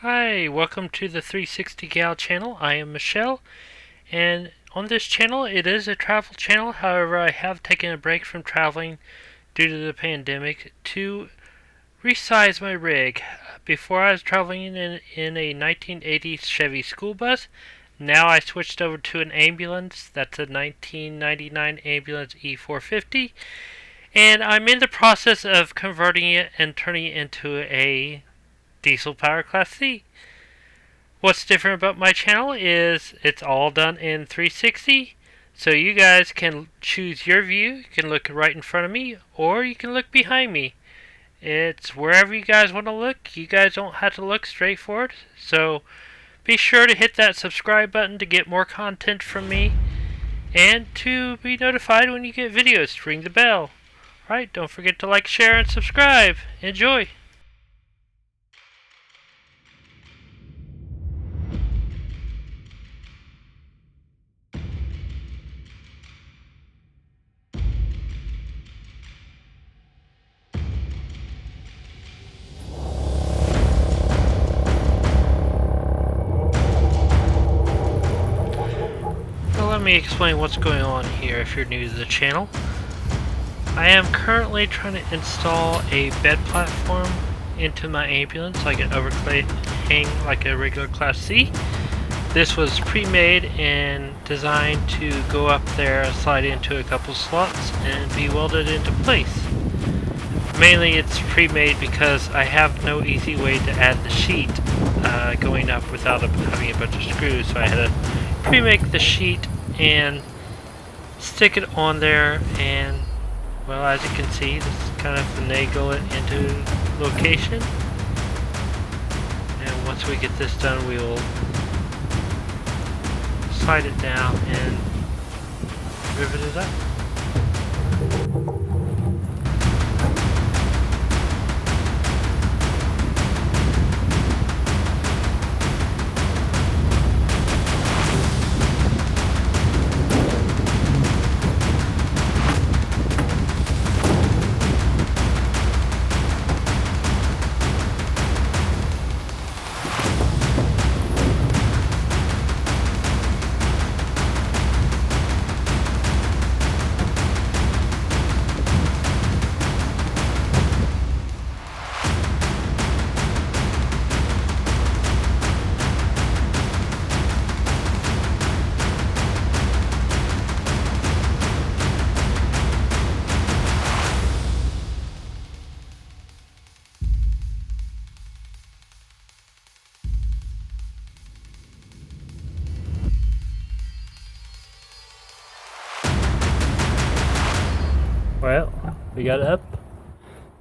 Hi, welcome to the 360 Gal channel. I am Michelle, and on this channel it is a travel channel. However, I have taken a break from traveling due to the pandemic to resize my rig. Before I was traveling in a 1980s Chevy school bus. Now I switched over to an ambulance. That's a 1999 ambulance E450, and I'm in the process of converting it and turning it into a diesel power class C. What's different about my channel is it's all done in 360, so you guys can choose your view. You can look right in front of me, or you can look behind me. It's wherever you guys want to look. You guys don't have to look straight forward. So be sure to hit that subscribe button to get more content from me, and to be notified when you get videos. Ring the bell. Alright, don't forget to like, share, and subscribe. Enjoy! Well, let me explain what's going on here if you're new to the channel. I am currently trying to install a bed platform into my ambulance so I can overhang like a regular Class C. This was pre-made and designed to go up there, slide into a couple slots, and be welded into place. Mainly it's pre-made because I have no easy way to add the sheet going up without having a bunch of screws, so I had to pre-make the sheet and stick it on there, and well, as you can see, this is kind of finagle it into location. And once we get this done, we will slide it down and rivet it up. Well, we got it up.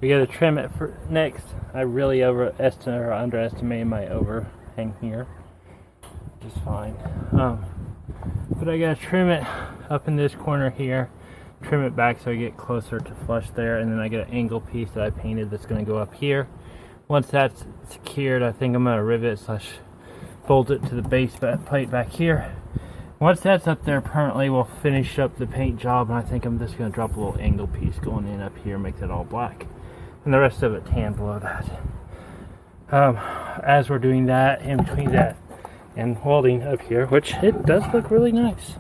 We got to trim it for next. I really underestimated my overhang here, which is fine. But I got to trim it up in this corner here, trim it back so I get closer to flush there, and then I get an angle piece that I painted that's going to go up here. Once that's secured, I think I'm going to rivet / bolt it to the base plate back here. Once that's up there permanently, we'll finish up the paint job, and I think I'm just going to drop a little angle piece going in up here, make that all black, and the rest of it tan below that. As we're doing that, in between that and welding up here, which it does look really nice.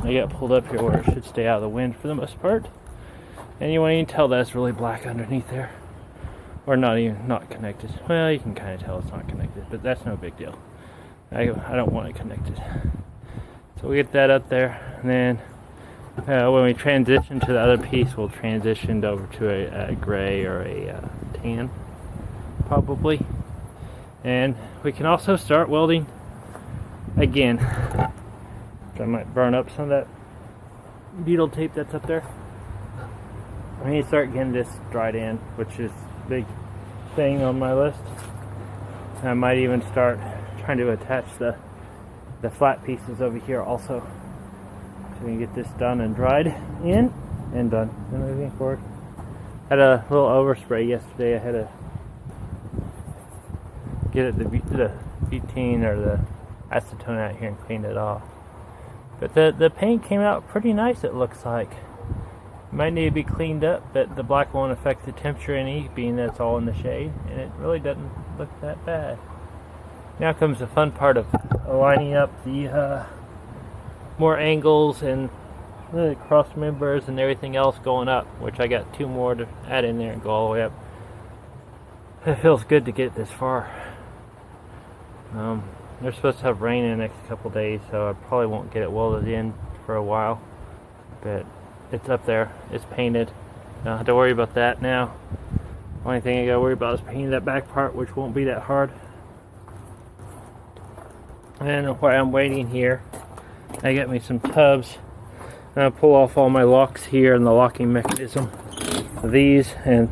I got pulled up here where it should stay out of the wind for the most part, and you won't even tell that's really black underneath there, or not connected. Well, you can kind of tell it's not connected, but that's no big deal. I don't want it connected. So we get that up there, and then when we transition to the other piece, we'll transition over to a gray or a tan, probably. And we can also start welding again. So I might burn up some of that butyl tape that's up there. I need to start getting this dried in, which is a big thing on my list. I might even start trying to attach the flat pieces over here also, so we can get this done and dried in and done. And moving forward, had a little overspray yesterday. I had to get the butane or the acetone out here and clean it off. But the paint came out pretty nice, it looks like. It might need to be cleaned up, but the black won't affect the temperature any, being that it's all in the shade, and it really doesn't look that bad. Now comes the fun part of lining up the more angles and the cross members and everything else going up, which I got 2 more to add in there and go all the way up. It feels good to get this far. They're supposed to have rain in the next couple days, so I probably won't get it welded in for a while, but it's up there, it's painted. Don't have to worry about that now. Only thing I gotta worry about is painting that back part, which won't be that hard. And while I'm waiting here, I got me some tubs. I'm gonna pull off all my locks here and the locking mechanism. These and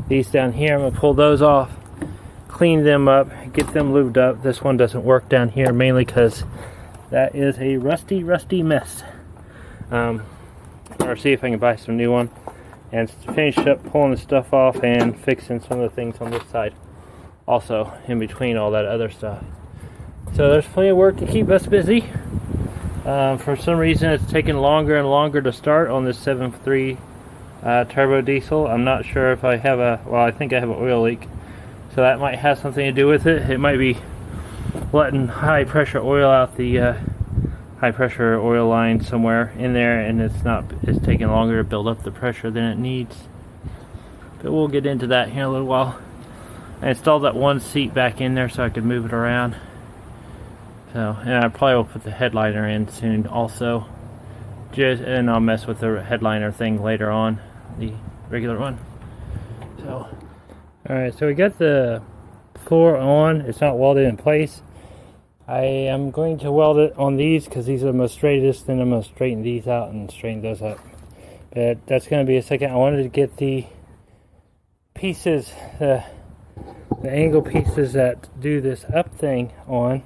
these down here, I'm gonna pull those off, clean them up, get them lubed up. This one doesn't work down here mainly because that is a rusty mess. Or see if I can buy some new one and finish up pulling the stuff off and fixing some of the things on this side also in between all that other stuff. So there's plenty of work to keep us busy. For some reason it's taking longer and longer to start on this 7.3 turbo diesel. I'm not sure if I have I think I have an oil leak, so that might have something to do with it. It might be letting high pressure oil out the high pressure oil line somewhere in there, and it's taking longer to build up the pressure than it needs. But we'll get into that here in a little while. I installed that one seat back in there so I could move it around. So, and I probably will put the headliner in soon also. And I'll mess with the headliner thing later on, the regular one. So, alright, so we got the floor on. It's not welded in place. I am going to weld it on these because these are the most straightest, and I'm going to straighten these out and straighten those up. But that's going to be a second. I wanted to get the pieces, the angle pieces that do this up thing on.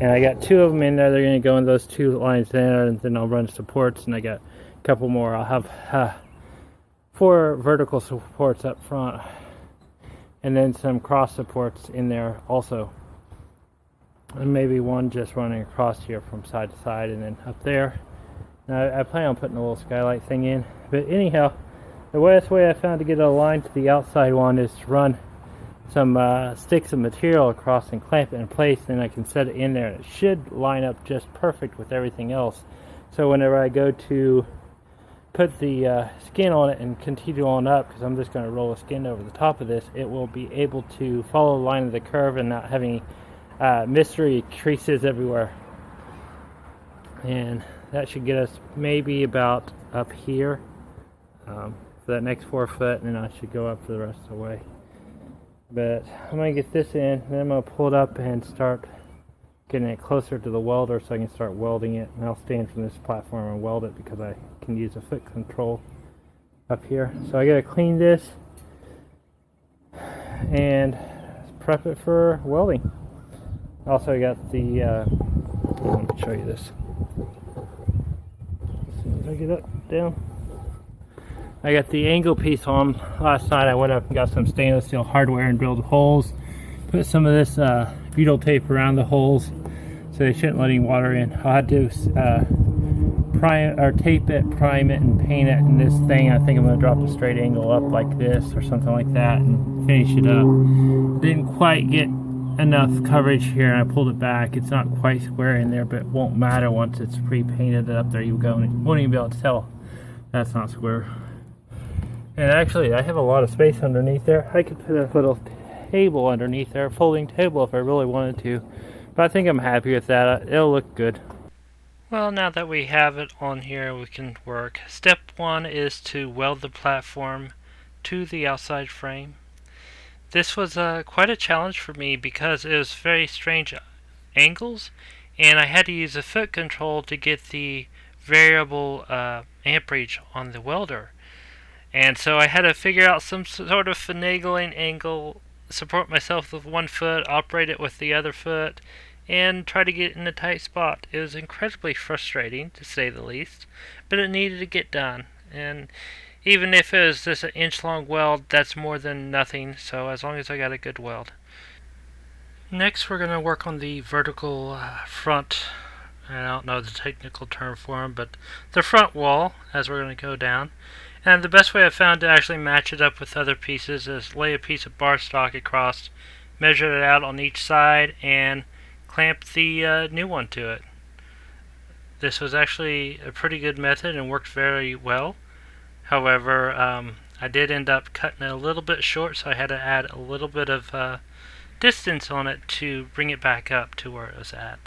And I got 2 of them in there. They're going to go in those 2 lines there, and then I'll run supports, and I got a couple more. I'll have 4 vertical supports up front, and then some cross supports in there also. And maybe one just running across here from side to side, and then up there. Now I plan on putting a little skylight thing in. But anyhow, the best way I found to get it aligned to the outside one is to run some sticks of material across and clamp it in place. Then I can set it in there, and it should line up just perfect with everything else. So whenever I go to put the skin on it and continue on up, because I'm just going to roll a skin over the top of this, it will be able to follow the line of the curve and not have any mystery creases everywhere. And that should get us maybe about up here for that next 4 foot, and then I should go up for the rest of the way. But I'm going to get this in, then I'm going to pull it up and start getting it closer to the welder so I can start welding it. And I'll stand from this platform and weld it because I can use a foot control up here. So I got to clean this and prep it for welding. Also, I got the, let me show you this. As soon as I get up, down. I got the angle piece on. Last night I went up and got some stainless steel hardware and drilled holes. Put some of this butyl tape around the holes so they shouldn't let any water in. I'll have to tape it, prime it, and paint it in this thing. I think I'm going to drop the straight angle up like this or something like that and finish it up. Didn't quite get enough coverage here, and I pulled it back. It's not quite square in there, but it won't matter once it's pre-painted up there. You won't even be able to tell that's not square. And actually, I have a lot of space underneath there. I could put a little table underneath there, a folding table if I really wanted to. But I think I'm happy with that. It'll look good. Well, now that we have it on here, we can work. Step 1 is to weld the platform to the outside frame. This was quite a challenge for me because it was very strange angles, and I had to use a foot control to get the variable amperage on the welder. And so I had to figure out some sort of finagling angle, support myself with one foot, operate it with the other foot, and try to get in a tight spot. It was incredibly frustrating, to say the least, but it needed to get done. And even if it was just an inch-long weld, that's more than nothing, so as long as I got a good weld. Next, we're going to work on the vertical front, I don't know the technical term for them, but the front wall, as we're going to go down. And the best way I've found to actually match it up with other pieces is lay a piece of bar stock across, measure it out on each side, and clamp the new one to it. This was actually a pretty good method and worked very well. However, I did end up cutting it a little bit short, so I had to add a little bit of distance on it to bring it back up to where it was at.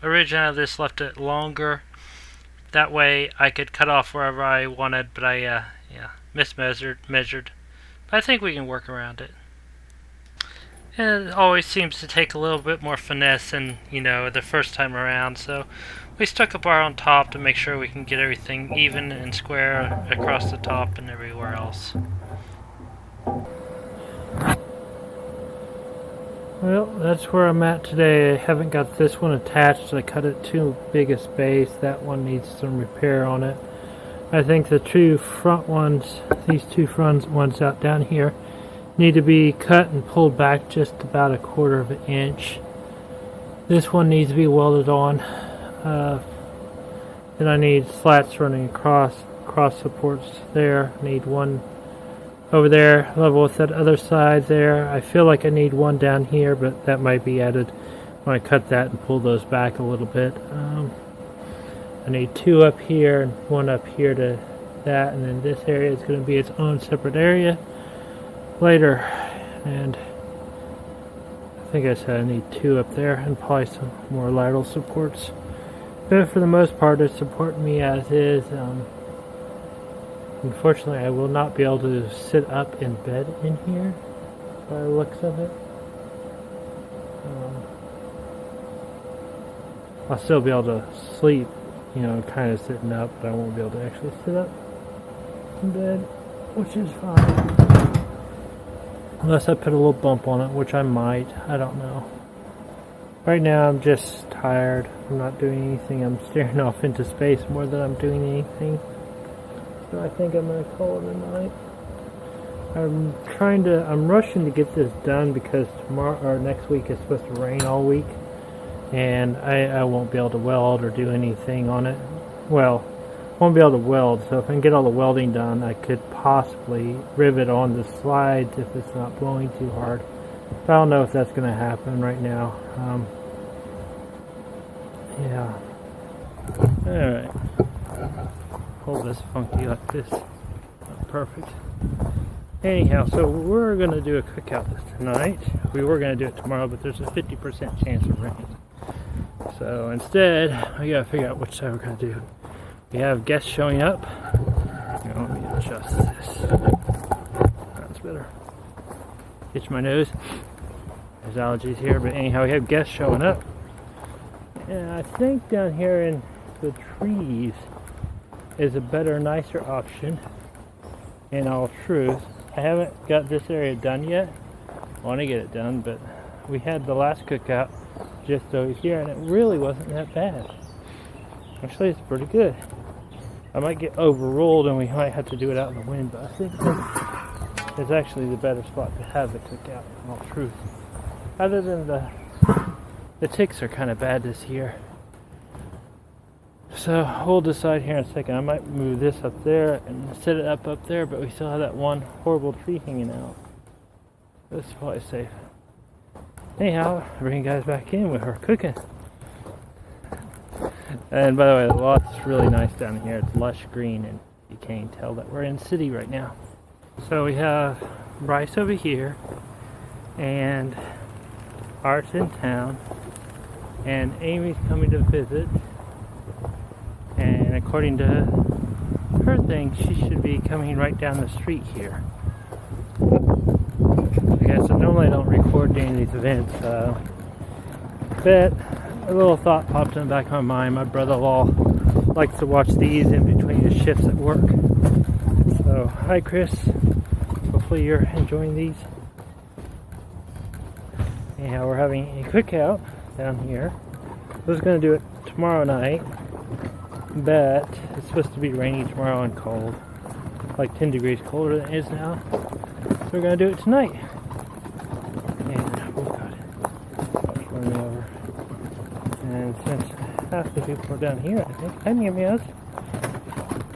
Originally, I just left it longer. That way, I could cut off wherever I wanted, but I measured. But I think we can work around it. And it always seems to take a little bit more finesse than, the first time around. So we stuck a bar on top to make sure we can get everything even and square across the top and everywhere else. Well, that's where I'm at today. I haven't got this one attached. I cut it too big a space. That one needs some repair on it. I think the two front ones, these two front ones out down here, need to be cut and pulled back just about 1/4 of an inch. This one needs to be welded on. Then I need slats running across supports there. I need one over there, level with that other side there. I feel like I need one down here, but that might be added when I cut that and pull those back a little bit. I need two up here and one up here to that, and then this area is going to be its own separate area later. And I think I said I need two up there and probably some more lateral supports. But for the most part, it's supporting me as is. Unfortunately, I will not be able to sit up in bed in here by the looks of it. I'll still be able to sleep, kind of sitting up, but I won't be able to actually sit up in bed, which is fine. Unless I put a little bump on it, which I might. I don't know. Right now, I'm just tired. I'm not doing anything. I'm staring off into space more than I'm doing anything. So I think I'm going to call it a night. I'm rushing to get this done because tomorrow or next week is supposed to rain all week. And I won't be able to weld or do anything on it. Well, won't be able to weld. So if I can get all the welding done, I could possibly rivet on the slides if it's not blowing too hard. But I don't know if that's going to happen right now. Yeah. Alright. Hold this funky like this. Perfect. Anyhow, so we're going to do a cookout tonight. We were going to do it tomorrow, but there's a 50% chance of rain. So instead, we got to figure out which side we're going to do. We have guests showing up. Let me adjust this. That's better. Itch my nose. There's allergies here, but anyhow, we have guests showing up. And I think down here in the trees is a better, nicer option. In all truth, I haven't got this area done yet. I want to get it done, but we had the last cookout just over here, and it really wasn't that bad. Actually, it's pretty good. I might get overruled, and we might have to do it out in the wind, but I think it's actually the better spot to have the cookout. In all truth, other than the ticks are kind of bad this year. So we'll decide here in a second. I might move this up there and set it up there, but we still have that one horrible tree hanging out. This is probably safe. Anyhow, I bring you guys back in with our cooking. And by the way, the lot's really nice down here. It's lush green, and you can't tell that we're in the city right now. So we have Bryce over here, and Art's in town, and Amy's coming to visit. And according to her thing, she should be coming right down the street here. I guess normally I don't record during these events, but a little thought popped in the back of my mind. My brother-in-law likes to watch these in between his shifts at work. So, hi Chris. Hopefully you're enjoying these. Anyhow, we're having a cookout down here. I was going to do it tomorrow night, but it's supposed to be rainy tomorrow and cold. Like 10 degrees colder than it is now. So we're going to do it tonight. And, oh god, it's running over. And since half the people are down here, I think, hi meow meows.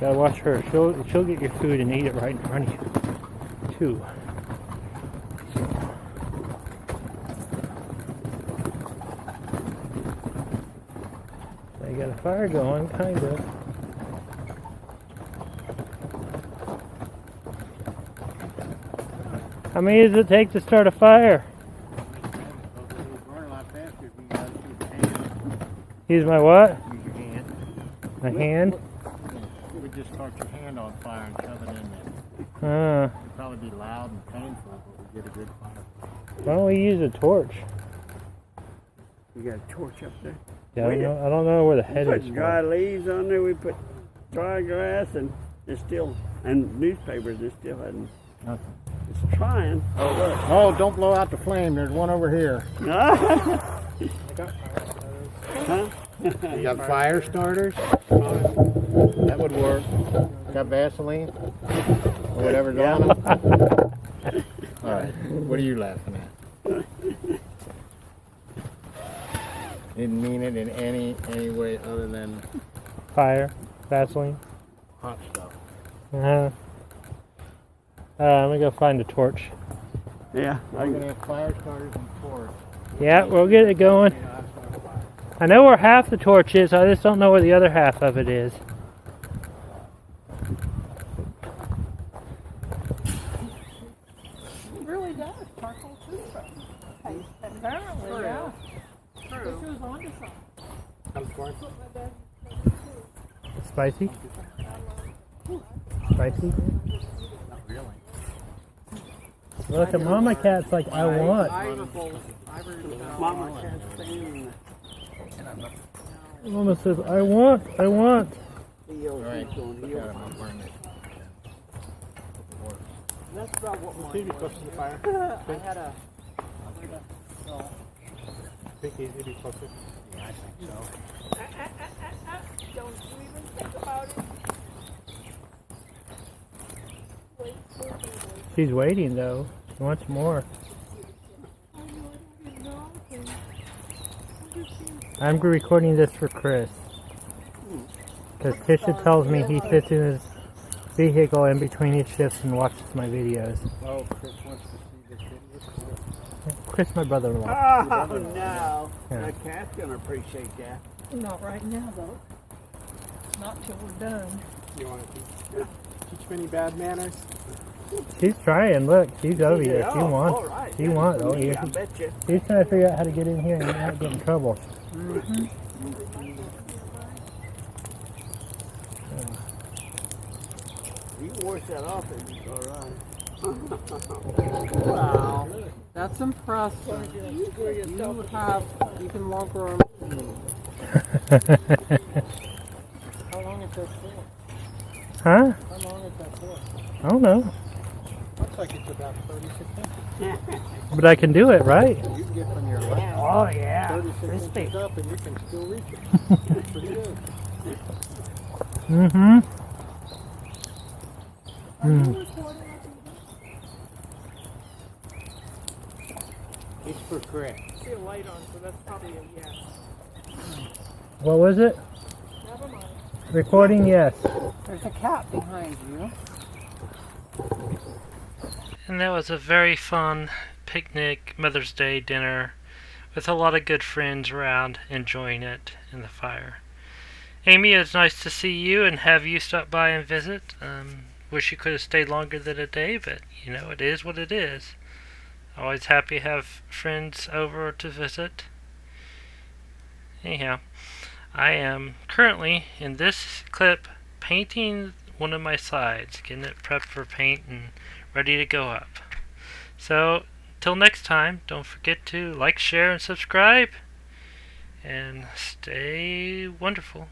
Gotta watch her. She'll get your food and eat it right in front of you, too. They got a fire going, kind of. How many does it take to start a fire? Use my what? Use your hand. My hand? You would just start your hand on fire and shove it in Uh, there. It'd probably be loud and painful, but we get a good fire. why don't we use a torch? You got a torch up there? Yeah, I don't know where the head We is. put dry leaves on there. We put dry grass, and it's still, and newspapers. It still hasn't. Nothing. It's trying. Oh look! Oh, don't blow out the flame. There's one over here. Huh? You got fire starters? That would work. Got Vaseline? Or whatever's on them? All right. What are you laughing at? Didn't mean it in any way other than Fire, Vaseline. hot stuff. I'm gonna go find a torch. Yeah. We're gonna have fire starters and torch. Yeah, we'll get it going. I know where half the torch is, I just don't know where the other half of it is. It really does. Charcoal toothbrush. Apparently, yeah. True. She was onto something. Spicy? Spicy? Not really. Look at Mama Cat's like, I want. Mama can't stand Mama says, I want. the All heel. right. Keep going Look heel. at it. I'll burn it. That's about what mine Maybe was. close to the fire. I had a. Think he'd be closer. Yeah, I think so. Don't you even think about it. She's waiting though. She wants more. I'm recording this for Chris. Because Tisha tells me he sits in his vehicle in between his shifts and watches my videos. Oh, Chris wants to see this video. Chris, my brother-in-law. Oh no! Yeah. The cat's gonna appreciate that. Not right now, though. Not till we're done. You want to teach me any bad manners? She's trying. Look, she's over here. Yeah, She all wants. right. She wants. Oh, I yeah. bet you. She's trying to figure out how to get in here and not get in trouble. You can wash that off and it's all right. Wow. That's impressive. You can walk around. How long is that for? Huh? How long is that for? I don't know. Looks like it's about 36 inches. But I can do it, right? You can get from your left. Oh yeah. 36 inches up and you can still reach it. That's pretty good. Mm-hmm. It's for Chris. I see a light on, so that's probably a yes. What was it? Never mind. Recording, yes. There's a cat behind you. And that was a very fun picnic Mother's Day dinner with a lot of good friends around enjoying it in the fire. Amy, it's nice to see you and have you stop by and visit. Wish you could have stayed longer than a day, but you know, it is what it is. Always happy to have friends over to visit. Anyhow, I am currently in this clip painting one of my sides, getting it prepped for paint and ready to go up. So, till next time, don't forget to like, share, and subscribe. And stay wonderful.